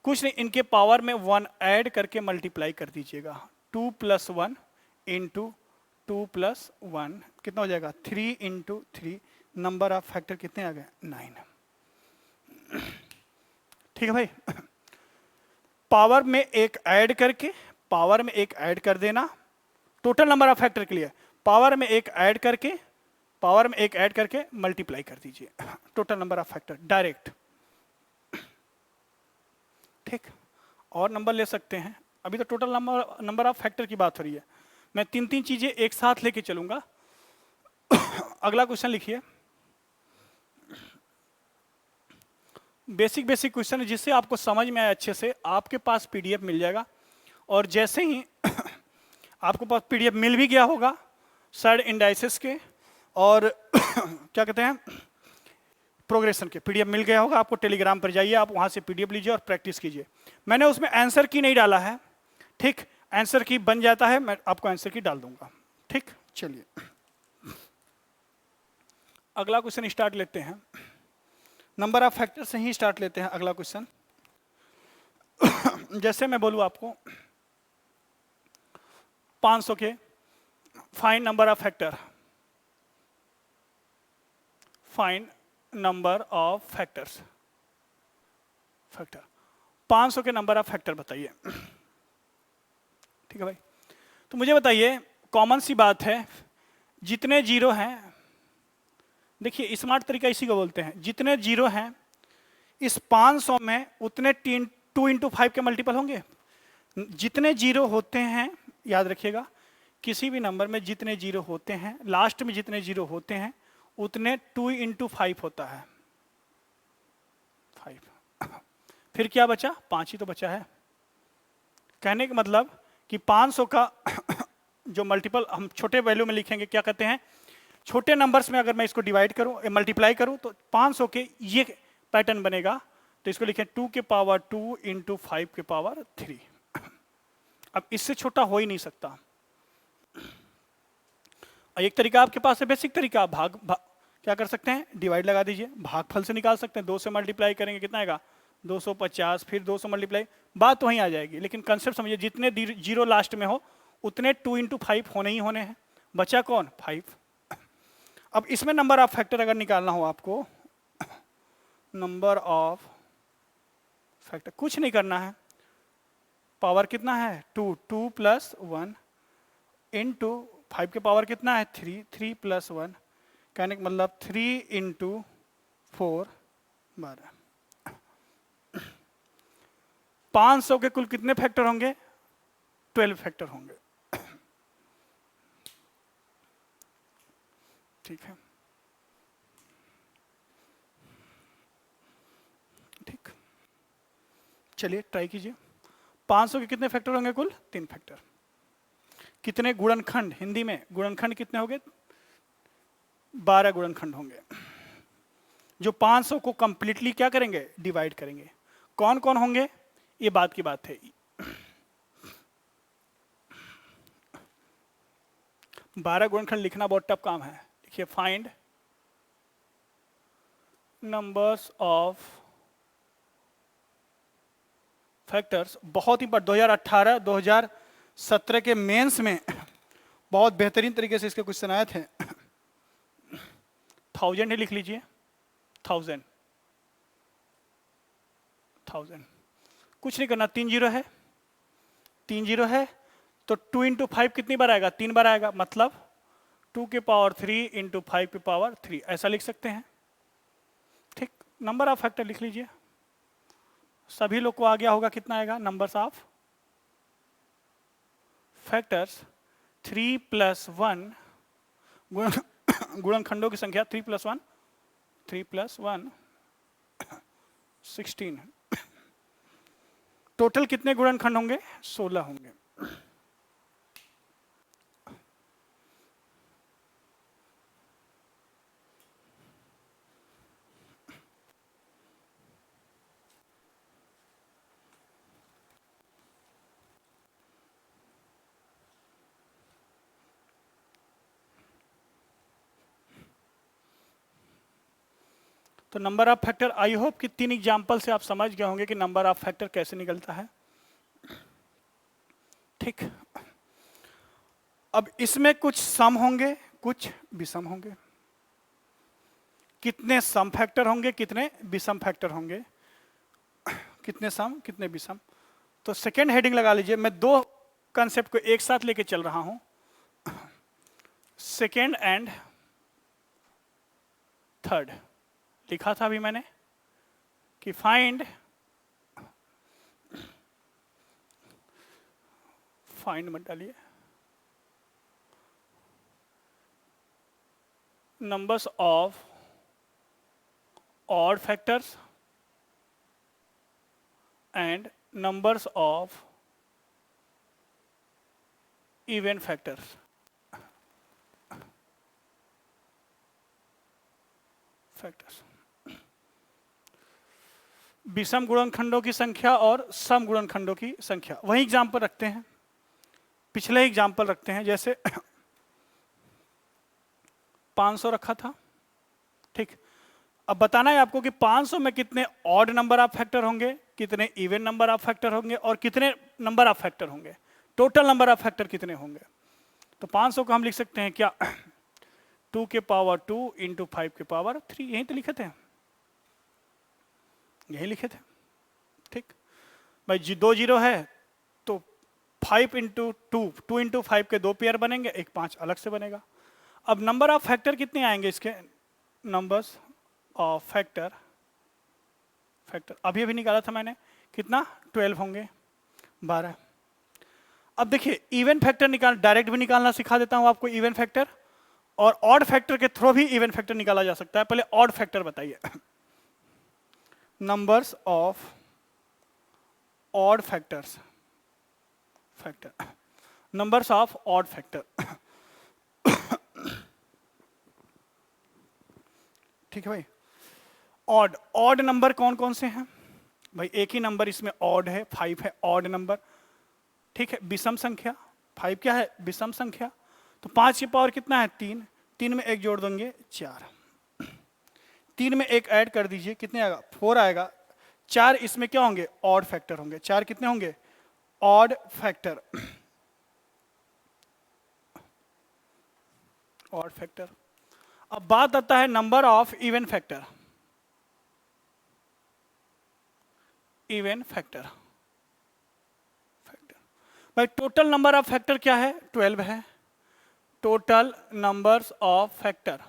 कुछ नहीं, इनके पावर में 1 ऐड करके मल्टीप्लाई कर दीजिएगा, 2 + 1 इंटू 2 + 1 कितना हो जाएगा 3 इंटू 3, नंबर ऑफ फैक्टर कितने आ गए 9। ठीक है भाई, पावर में एक ऐड करके, पावर में एक ऐड कर देना, टोटल नंबर ऑफ फैक्टर के लिए पावर में एक ऐड करके, पावर में एक ऐड करके मल्टीप्लाई कर दीजिए total number of factor direct, ठीक। और नंबर ले सकते हैं, अभी तो टोटल नंबर ऑफ फैक्टर की बात हो रही है, मैं 3 चीजें एक साथ लेके चलूंगा। अगला क्वेश्चन लिखिए, बेसिक क्वेश्चन है जिससे आपको समझ में आए अच्छे से, आपके पास पीडीएफ मिल जाएगा, और जैसे ही आपको पास पीडीएफ मिल भी गया होगा साइड इंडाइसेस के, और क्या कहते हैं प्रोग्रेशन के पीडीएफ मिल गया होगा आपको, टेलीग्राम पर जाइए, आप वहां से पीडीएफ लीजिए और प्रैक्टिस कीजिए। मैंने उसमें आंसर की नहीं डाला है, ठीक, आंसर की बन जाता है, मैं आपको आंसर की डाल दूंगा, ठीक। चलिए अगला क्वेश्चन स्टार्ट लेते हैं, नंबर ऑफ फैक्टर से ही स्टार्ट लेते हैं अगला क्वेश्चन। जैसे मैं बोलूं आपको 500 के find number of factor, find number of factors, factor 500 के नंबर ऑफ फैक्टर बताइए, ठीक है भाई। तो मुझे बताइए, कॉमन सी बात है, जितने जीरो हैं, देखिए स्मार्ट तरीका इसी को बोलते हैं, जितने जीरो हैं इस 500 में उतने 2 इंटू 5 के मल्टीपल होंगे। जितने जीरो होते हैं, याद रखिएगा, किसी भी नंबर में जितने जीरो होते हैं, लास्ट में जितने जीरो होते हैं उतने 2 इंटू 5 होता है, 5। फिर क्या बचा, 5 ही तो बचा है। कहने का मतलब कि 500 का जो मल्टीपल हम छोटे वैल्यू में लिखेंगे, क्या कहते हैं, छोटे नंबर्स में अगर मैं इसको डिवाइड करूं, मल्टीप्लाई करूं, तो 500 के ये पैटर्न बनेगा। तो इसको लिखें 2 के पावर 2 इंटू 5 के पावर 3। अब इससे छोटा हो ही नहीं सकता। एक तरीका आपके पास है, बेसिक तरीका, क्या कर सकते हैं, डिवाइड लगा दीजिए, भागफल से निकाल सकते हैं। 2 से मल्टीप्लाई करेंगे कितना आएगा, 250, फिर 200 मल्टीप्लाई, बात तो वहीं आ जाएगी। लेकिन कंसेप्ट समझिए, जितने जीरो लास्ट में हो उतने 2 इंटू 5 होने ही होने हैं। बचा कौन, 5। अब इसमें नंबर ऑफ फैक्टर अगर निकालना हो आपको, नंबर ऑफ फैक्टर कुछ नहीं करना है, पावर कितना है 2, 2 प्लस 1 इंटू 5 के पावर कितना है 3, 3 प्लस 1, कहने का मतलब 3 इंटू 4 12। 500 के कुल कितने फैक्टर होंगे, 12 फैक्टर होंगे, ठीक है, ठीक। चलिए ट्राई कीजिए, 500 के कितने फैक्टर होंगे, कुल 3 फैक्टर। कितने गुणनखंड, हिंदी में गुणनखंड कितने होंगे, 12 गुणनखंड होंगे, जो 500 को कंप्लीटली क्या करेंगे, डिवाइड करेंगे। कौन कौन होंगे, ये बात की बात है। 12 गुणनखंड लिखना बहुत टफ काम है। देखिए, फाइंड नंबर्स ऑफ फैक्टर्स, बहुत ही 2018 2017 के मेंस में बहुत बेहतरीन तरीके से इसके क्वेश्चन आए थे। 1000 ही लिख लीजिए, 1000 कुछ नहीं करना, 3 जीरो है, 3 जीरो है, तो 2 इंटू 5 कितनी बार आएगा, 3 बार आएगा, मतलब 2 के पावर 3 इंटू 5 के पावर 3, ऐसा लिख सकते हैं, ठीक। नंबर ऑफ फैक्टर लिख लीजिए, सभी लोग को आ गया होगा, कितना आएगा, नंबर्स ऑफ फैक्टर्स 3 प्लस 1, गुणनखंडों की संख्या 3 प्लस 1, 3 प्लस 1 16। टोटल कितने गुणनखंड होंगे, 16 होंगे। तो number of factor, I hope कि 3 एग्जाम्पल से आप समझ गए होंगे कि नंबर ऑफ फैक्टर कैसे निकलता है, ठीक। अब इसमें कुछ सम होंगे, कुछ विषम होंगे। कितने सम फैक्टर होंगे, कितने विषम फैक्टर होंगे, कितने सम कितने विषम। तो सेकेंड हेडिंग लगा लीजिए, मैं 2 कंसेप्ट को एक साथ लेके चल रहा हूं, सेकेंड एंड थर्ड। लिखा था अभी मैंने कि फाइंड मत डालिए, numbers of odd factors and numbers of even factors. विषम गुणनखंडों की संख्या और सम गुणनखंडों की संख्या। वही एग्जाम्पल रखते हैं, पिछले एग्जाम्पल रखते हैं। जैसे 500 रखा था, ठीक। अब बताना है आपको कि 500 में कितने ऑड नंबर ऑफ फैक्टर होंगे, कितने इवन नंबर ऑफ फैक्टर होंगे और कितने नंबर ऑफ फैक्टर होंगे, टोटल नंबर ऑफ फैक्टर कितने होंगे। तो 500 को हम लिख सकते हैं क्या 2 के पावर 2 इंटू 5 के पावर 3, यही तो लिखे थे, यही लिखे थे, ठीक भाई। दो जीरो है तो 5 इंटू 2 इंटू 5 के दो पेयर बनेंगे, एक 5 अलग से बनेगा। अब नंबर ऑफ फैक्टर कितने आएंगे इसके, नंबर्स ऑफ फैक्टर अभी निकाला था मैंने, कितना 12 होंगे, 12। अब देखिए इवन फैक्टर डायरेक्ट भी निकालना सिखा देता हूं आपको, इवन फैक्टर और ऑड फैक्टर के थ्रू भी इवन फैक्टर निकाला जा सकता है। पहले ऑड फैक्टर बताइए, numbers of odd factors, numbers of odd factor, ठीक है भाई। ऑड नंबर कौन कौन से हैं भाई, एक ही नंबर इसमें ऑड है, 5 है ऑड नंबर, ठीक है। विषम संख्या 5 क्या है, विषम संख्या। तो 5 की पावर कितना है 3, 3 में एक जोड़ देंगे 4, 3 में एक ऐड कर दीजिए, कितने आएगा 4 आएगा। 4 इसमें क्या होंगे, ऑड फैक्टर होंगे। 4 कितने होंगे, ऑड फैक्टर, ऑड फैक्टर। अब बात आता है number of even factor, even factor भाई टोटल नंबर ऑफ फैक्टर क्या है 12 है, total numbers of factor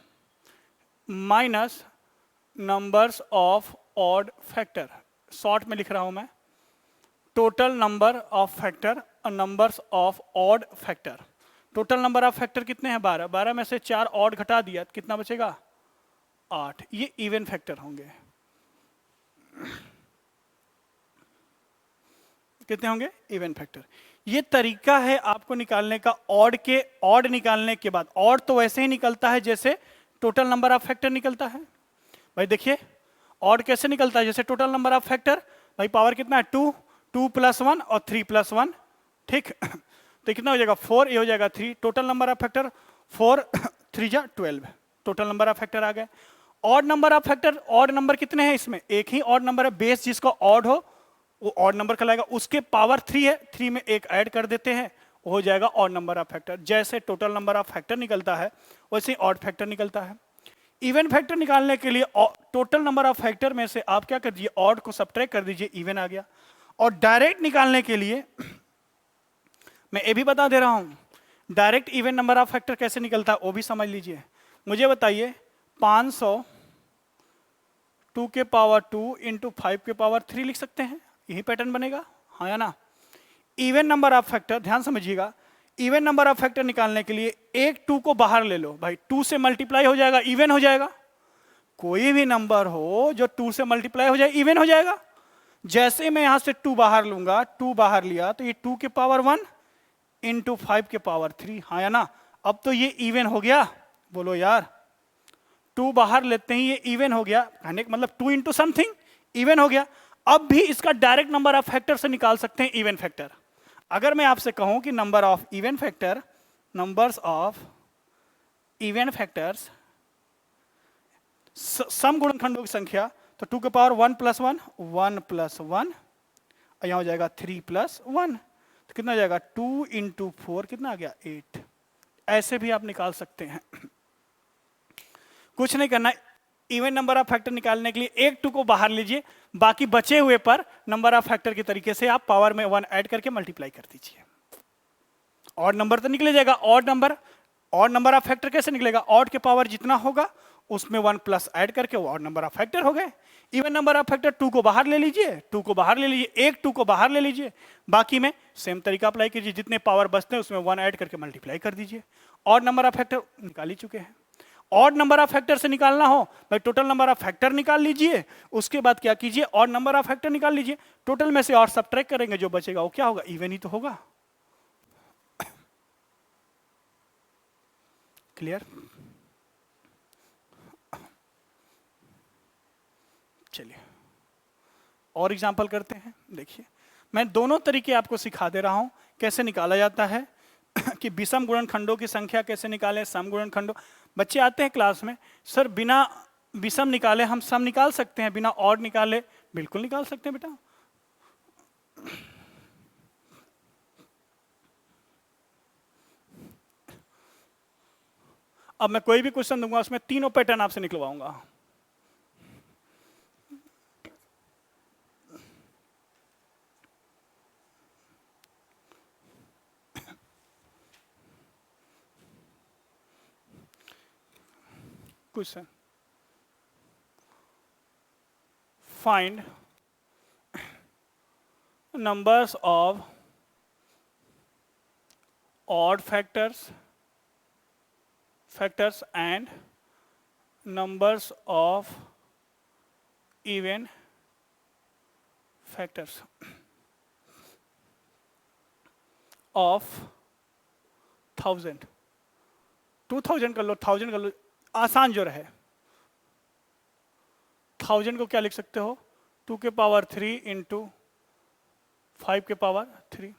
minus numbers of odd factor, short में लिख रहा हूं मैं, टोटल नंबर ऑफ फैक्टर और numbers of odd factor. Total number of factor कितने हैं 12, 12 में से 4 ऑड घटा दिया तो कितना बचेगा 8, ये इवन फैक्टर होंगे। कितने होंगे इवन फैक्टर। ये तरीका है आपको निकालने का ऑड निकालने के बाद। ऑड तो वैसे ही निकलता है जैसे टोटल नंबर ऑफ फैक्टर निकलता है भाई। देखिए ऑड कैसे निकलता है, जैसे टोटल नंबर ऑफ फैक्टर भाई पावर कितना है 2, 2 + 1 और 3 + 1, ठीक। तो कितना हो जाएगा 4, ये हो जाएगा 3, टोटल नंबर ऑफ फैक्टर 4 3 जा 12, टोटल नंबर ऑफ फैक्टर आ गए। Odd number of factor, odd number कितने हैं इसमें, एक ही ऑड नंबर है, बेस जिसका ऑड हो वो ऑड नंबर कहलाएगा, उसके पावर 3 है, 3 में एक ऐड कर देते हैं, वो हो जाएगा ऑड नंबर ऑफ फैक्टर। जैसे टोटल नंबर ऑफ फैक्टर निकलता है वैसे ही ऑड फैक्टर निकलता है। इवन फैक्टर निकालने के लिए टोटल नंबर ऑफ फैक्टर में से आप क्या कर दीजिए, ऑड को सब्ट्रैक्ट कर दीजिए, इवन आ गया। और डायरेक्ट निकालने के लिए मैं ये भी बता दे रहा हूं, direct even number of factor कैसे निकलता है वो भी समझ लीजिए। मुझे बताइए 500 2 के पावर 2 इंटू 5 के पावर 3 लिख सकते हैं, यही पैटर्न बनेगा, हाँ या ना। इवन नंबर ऑफ फैक्टर, ध्यान समझिएगा, इवन नंबर ऑफ फैक्टर निकालने के लिए एक 2 को बाहर ले लो भाई, 2 से मल्टीप्लाई हो जाएगा, इवन हो जाएगा। कोई भी नंबर हो जो 2 से मल्टीप्लाई हो जाए इवन हो जाएगा। जैसे मैं यहां से 2 बाहर लूंगा, 2 बाहर लिया तो ये 2 के पावर 1 इंटू 5 के पावर 3, हाँ या ना। अब तो ये इवन हो गया, बोलो यार, 2 बाहर लेते ही ये इवन हो गया, कहने का मतलब 2 इंटू समथिंग इवन हो गया। अब भी इसका डायरेक्ट नंबर ऑफ फैक्टर से निकाल सकते हैं इवन फैक्टर। अगर मैं आपसे कहूं कि number of even factor, numbers of even factors सम गुणनखंडों की संख्या, तो 2 के पावर 1 + 1 1 + 1, यहां हो जाएगा 3 + 1, तो कितना हो जाएगा 2 इंटू 4, कितना आ गया 8। ऐसे भी आप निकाल सकते हैं, कुछ नहीं करना। इवन नंबर ऑफ फैक्टर निकालने के लिए एक 2 को बाहर लीजिए, बाकी बचे हुए पर नंबर ऑफ फैक्टर के तरीके से आप पावर में 1 ऐड करके मल्टीप्लाई कर दीजिए, ऑड नंबर तो निकल जाएगा। ऑड नंबर ऑफ फैक्टर कैसे निकलेगा, ऑड के पावर जितना होगा उसमें 1 प्लस ऐड करके वो ऑड नंबर ऑफ फैक्टर हो गए। इवन नंबर ऑफ फैक्टर 2 को बाहर ले लीजिए, 2 को बाहर ले लीजिए, एक 2 को बाहर ले लीजिए, बाकी में सेम तरीका अप्लाई कीजिए, जितने पावर बचते हैं उसमें 1 ऐड करके मल्टीप्लाई कर दीजिए। ऑड नंबर ऑफ फैक्टर निकाल ही चुके हैं। ऑड नंबर ऑफ फैक्टर से निकालना हो भाई टोटल नंबर ऑफ फैक्टर निकाल लीजिए, उसके बाद क्या कीजिए ऑड नंबर ऑफ फैक्टर निकाल लीजिए, टोटल में से और सब्ट्रैक्ट करेंगे, जो बचेगा वो क्या होगा, इवन ही तो होगा। क्लियर। चलिए और एग्जाम्पल करते हैं। देखिए, मैं दोनों तरीके आपको सिखा दे रहा हूँ कैसे निकाला जाता है कि विषम गुणनखंडों की संख्या कैसे निकालें, सम गुणनखंडों। बच्चे आते हैं क्लास में, सर बिना विषम निकाले हम सम निकाल सकते हैं, बिना ऑड निकाले? बिल्कुल निकाल सकते हैं बेटा। अब मैं कोई भी क्वेश्चन दूंगा उसमें तीनों पैटर्न आपसे निकलवाऊंगा। Question, find numbers of odd factors and numbers of even factors of 1000। 2000 कर लो, 1000 कर लो, आसान जो रहे। 1000 को क्या लिख सकते हो? 2 के पावर 3 इंटू 5 के पावर 3।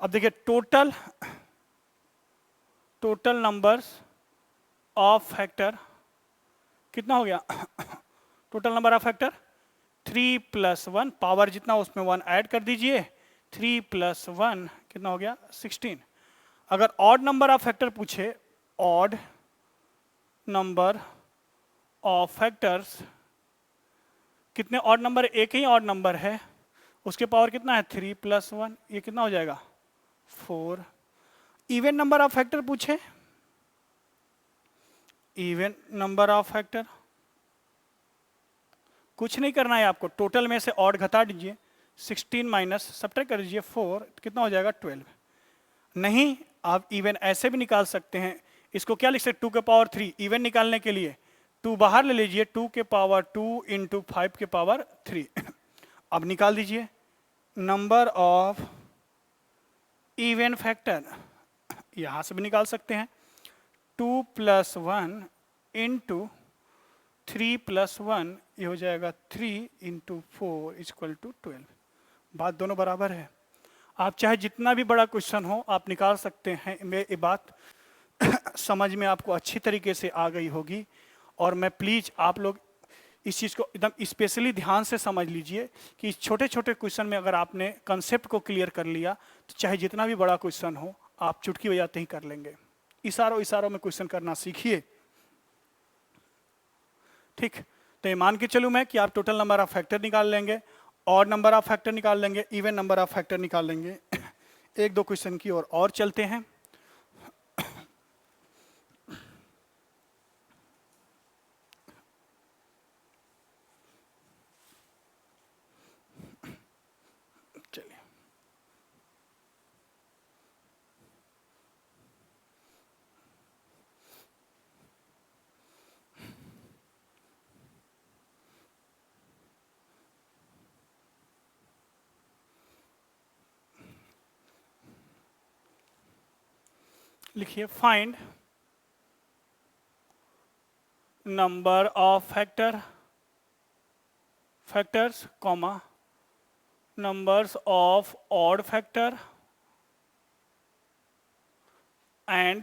अब देखिए, टोटल नंबर्स ऑफ फैक्टर कितना हो गया? Total number of factor 3 + 1, power जितना उसमें 1 ऐड कर दीजिए, 3 + 1 कितना हो गया? 16। अगर ऑड नंबर ऑफ फैक्टर पूछे, ऑड नंबर ऑफ फैक्टर्स, कितने ऑड नंबर? एक ही ऑड नंबर है, उसके पावर कितना है? 3 + 1, ये कितना हो जाएगा? 4। इवन नंबर ऑफ फैक्टर पूछे, इवन नंबर ऑफ फैक्टर कुछ नहीं करना है आपको, टोटल में से ऑड घटा दीजिए, 16 माइनस सब्ट्रैक्ट कर दीजिए 4, कितना हो जाएगा? 12। नहीं, आप इवन ऐसे भी निकाल सकते हैं। इसको क्या लिख सकते? 2 के पावर 3। इवन निकालने के लिए 2 बाहर ले लीजिए, 2 के पावर 2 इंटू 5 के पावर 3। अब निकाल दीजिए नंबर ऑफ इवन फैक्टर, यहां से भी निकाल सकते हैं। 2 + 1 इंटू 3 + 1, ये हो जाएगा 3 इंटू 4 = 12। बात दोनों बराबर है। आप चाहे जितना भी बड़ा क्वेश्चन हो आप निकाल सकते हैं। ये बात समझ में आपको अच्छी तरीके से आ गई होगी। और मैं प्लीज आप लोग इस चीज़ को एकदम स्पेशली ध्यान से समझ लीजिए कि इस छोटे छोटे क्वेश्चन में अगर आपने कंसेप्ट को क्लियर कर लिया तो चाहे जितना भी बड़ा क्वेश्चन हो आप चुटकी बजाते ही कर लेंगे। इशारों में क्वेश्चन करना सीखिए, ठीक? तो ये मान के चलूँ मैं कि आप टोटल नंबर ऑफ फैक्टर निकाल लेंगे, ऑड नंबर ऑफ फैक्टर निकाल लेंगे, इवन नंबर ऑफ फैक्टर निकाल लेंगे। एक दो क्वेश्चन की ओर और चलते हैं। चलिए, लिखिए, find number of factors comma numbers of odd factor and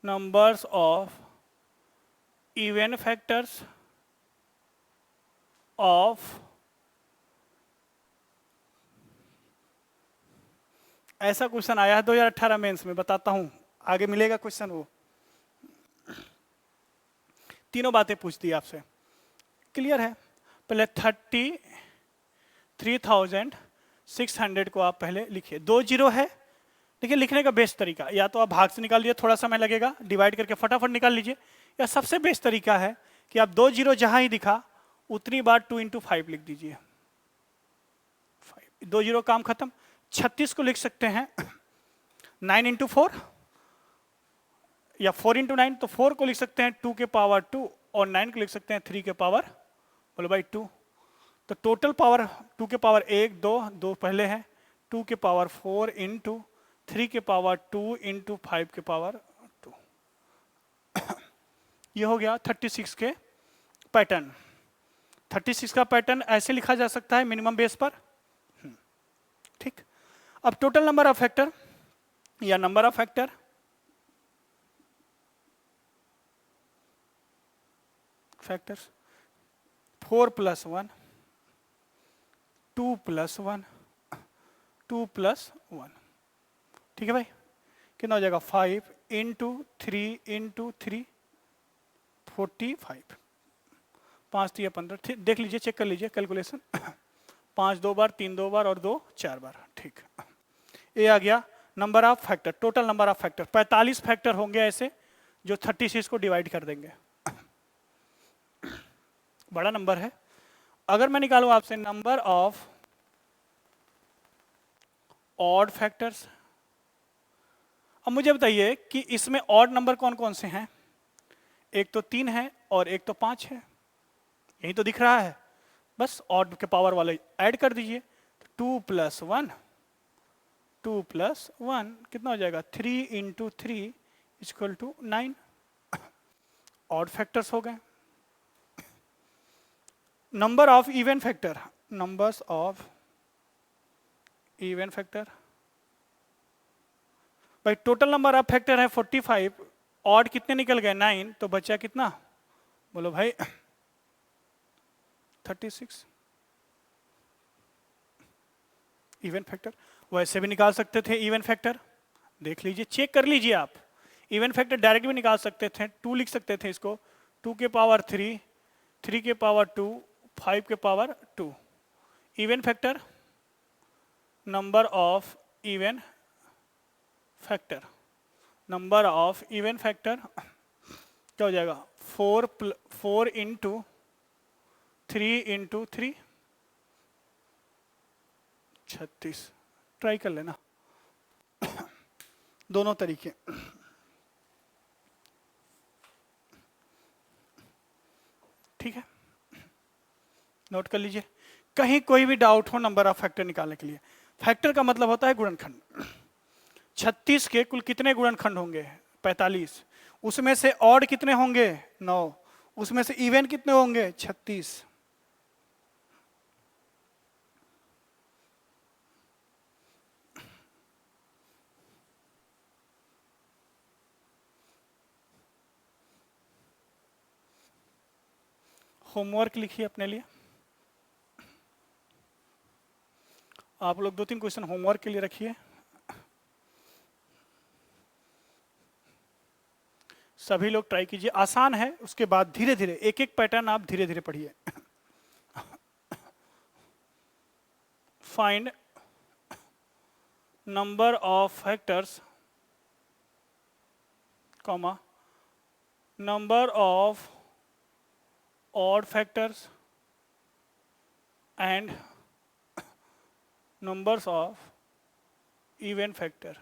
numbers of even factors of, ऐसा क्वेश्चन आया है 2018 मेंस में, बताता हूं, आगे मिलेगा क्वेश्चन। वो तीनों बातें पूछती है आपसे, क्लियर है? पहले 33,600 को आप पहले लिखिए। 2 जीरो है, देखिए लिखने का बेस्ट तरीका या तो आप भाग से निकाल लीजिए, थोड़ा समय लगेगा, डिवाइड करके फटाफट निकाल लीजिए, या सबसे बेस्ट तरीका है कि आप 2 जीरो जहां ही दिखा उतनी बार 2 × 5 लिख दीजिए। 2 जीरो काम खत्म। 36 को लिख सकते हैं 9 × 4 या 4 × 9, तो 4 को लिख सकते हैं 2 के पावर 2 और 9 को लिख सकते हैं 3 के पावर बोलो भाई 2। तो टोटल पावर 2 के पावर 1 2 पहले है, 2 के पावर 4 इंटू 3 के पावर 2 इंटू 5 के पावर 2। ये हो गया 36 के पैटर्न। 36 का पैटर्न ऐसे लिखा जा सकता है मिनिमम बेस पर। ठीक, अब टोटल नंबर ऑफ फैक्टर या नंबर ऑफ फैक्टर फैक्टर्स 4 + 1, 2 + 1, 2 + 1। ठीक है भाई, कितना हो जाएगा 5 × 3 × 3 45, 5 3 15। देख लीजिए, चेक कर लीजिए कैलकुलेशन। 5 2 बार, 3 2 बार और 2 4 बार। ठीक, ये आ गया number of factor, total number of factor. 45 factor होंगे ऐसे जो 36 को डिवाइड कर देंगे। बड़ा नंबर है। अगर मैं निकालूं आपसे नंबर ऑफ ऑड फैक्टर्स, अब मुझे बताइए कि इसमें ऑड नंबर कौन कौन से हैं? एक तो 3 है और एक तो 5 है, यही तो दिख रहा है। बस ऑड के पावर वाले ऐड कर दीजिए। 2 + 1, 2 + 1 कितना हो जाएगा? 3 × 3 = 9। ऑड फैक्टर्स हो गए। Number of even factor, numbers of even factor भाई, टोटल नंबर ऑफ फैक्टर है 45, ऑड कितने निकल गए? 9, तो बचा कितना? बोलो भाई 36। इवन फैक्टर वैसे भी निकाल सकते थे। इवन फैक्टर देख लीजिए, चेक कर लीजिए आप। इवन फैक्टर डायरेक्ट भी निकाल सकते थे। 2 लिख सकते थे इसको, 2 के पावर 3, 3 के पावर 2, 5 के power 2। Even factor, number of even factor, number of even factor क्या हो जाएगा? 4 × 3 × 3 36। ट्राई कर लेना दोनों तरीके। ठीक है, नोट कर लीजिए। कहीं कोई भी डाउट हो नंबर ऑफ फैक्टर निकालने के लिए, फैक्टर का मतलब होता है गुणनखंड। 36 के कुल कितने गुणनखंड होंगे? 45। उसमें से ऑड कितने होंगे? 9। उसमें से इवन कितने होंगे? 36। होमवर्क लिखिए अपने लिए। आप लोग 2-3 क्वेश्चन होमवर्क के लिए रखिए। सभी लोग ट्राई कीजिए, आसान है। उसके बाद धीरे धीरे एक एक पैटर्न आप धीरे धीरे पढ़िए। Find number of factors, comma number of odd factors and numbers of even factor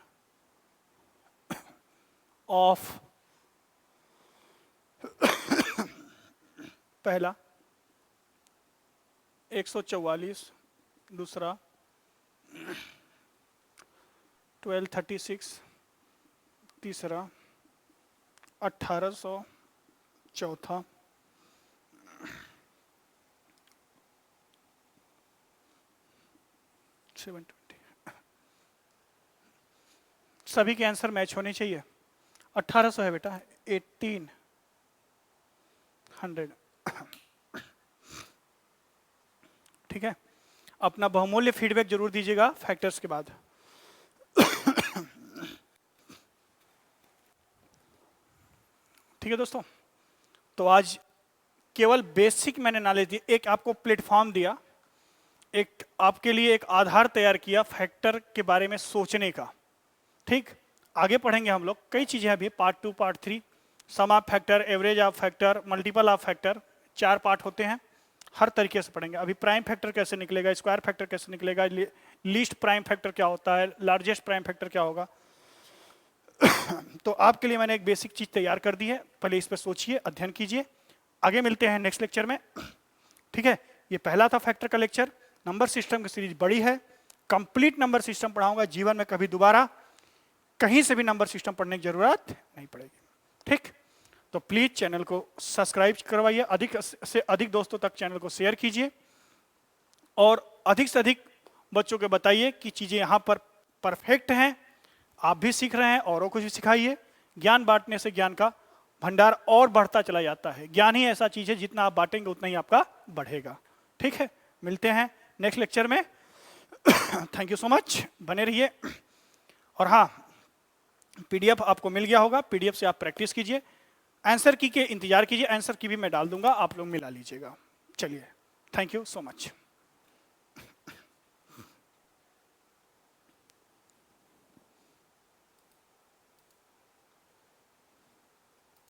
of पहला 144, दूसरा 1236, तीसरा 1800, चौथा 720। सभी के आंसर मैच होने चाहिए। 1800 है बेटा, 1800। ठीक है, अपना बहुमूल्य फीडबैक जरूर दीजिएगा फैक्टर्स के बाद। ठीक है दोस्तों, तो आज केवल बेसिक मैंने नॉलेज दी, एक आपको प्लेटफॉर्म दिया, एक आपके लिए एक आधार तैयार किया फैक्टर के बारे में सोचने का। ठीक, आगे पढ़ेंगे हम लोग, कई चीजें अभी part 2 part 3, sum of factor, average of factor, multiple of factor, 4 part होते हैं। हर तरीके से पढ़ेंगे। अभी प्राइम फैक्टर कैसे निकलेगा, स्क्वायर फैक्टर कैसे निकलेगा, लीस्ट प्राइम फैक्टर क्या होता है, लार्जेस्ट प्राइम फैक्टर क्या होगा। तो आपके लिए मैंने एक बेसिक चीज तैयार कर दी है, पहले इस पर सोचिए, अध्ययन कीजिए। आगे मिलते हैं नेक्स्ट लेक्चर में। ठीक है, ये पहला था फैक्टर का लेक्चर। नंबर सिस्टम की सीरीज बड़ी है, कंप्लीट नंबर सिस्टम पढ़ाऊंगा। जीवन में कभी दोबारा कहीं से भी नंबर सिस्टम पढ़ने की जरूरत नहीं पड़ेगी। ठीक, तो प्लीज़ चैनल को सब्सक्राइब करवाइए, अधिक से अधिक दोस्तों तक चैनल को शेयर कीजिए और अधिक से अधिक बच्चों को बताइए कि चीज़ें यहाँ पर परफेक्ट हैं, आप भी सीख रहे हैं, औरों को भी सिखाइए। ज्ञान बांटने से ज्ञान का भंडार और बढ़ता चला जाता है। ज्ञान ही ऐसा चीज़ है, जितना आप बांटेंगे उतना ही आपका बढ़ेगा। ठीक है, मिलते हैं नेक्स्ट लेक्चर में। थैंक यू सो मच, बने रहिए। और हाँ, पीडीएफ आपको मिल गया होगा, पीडीएफ से आप प्रैक्टिस कीजिए, आंसर की के इंतजार कीजिए, आंसर की भी मैं डाल दूंगा, आप लोग मिला लीजिएगा। चलिए, थैंक यू सो मच।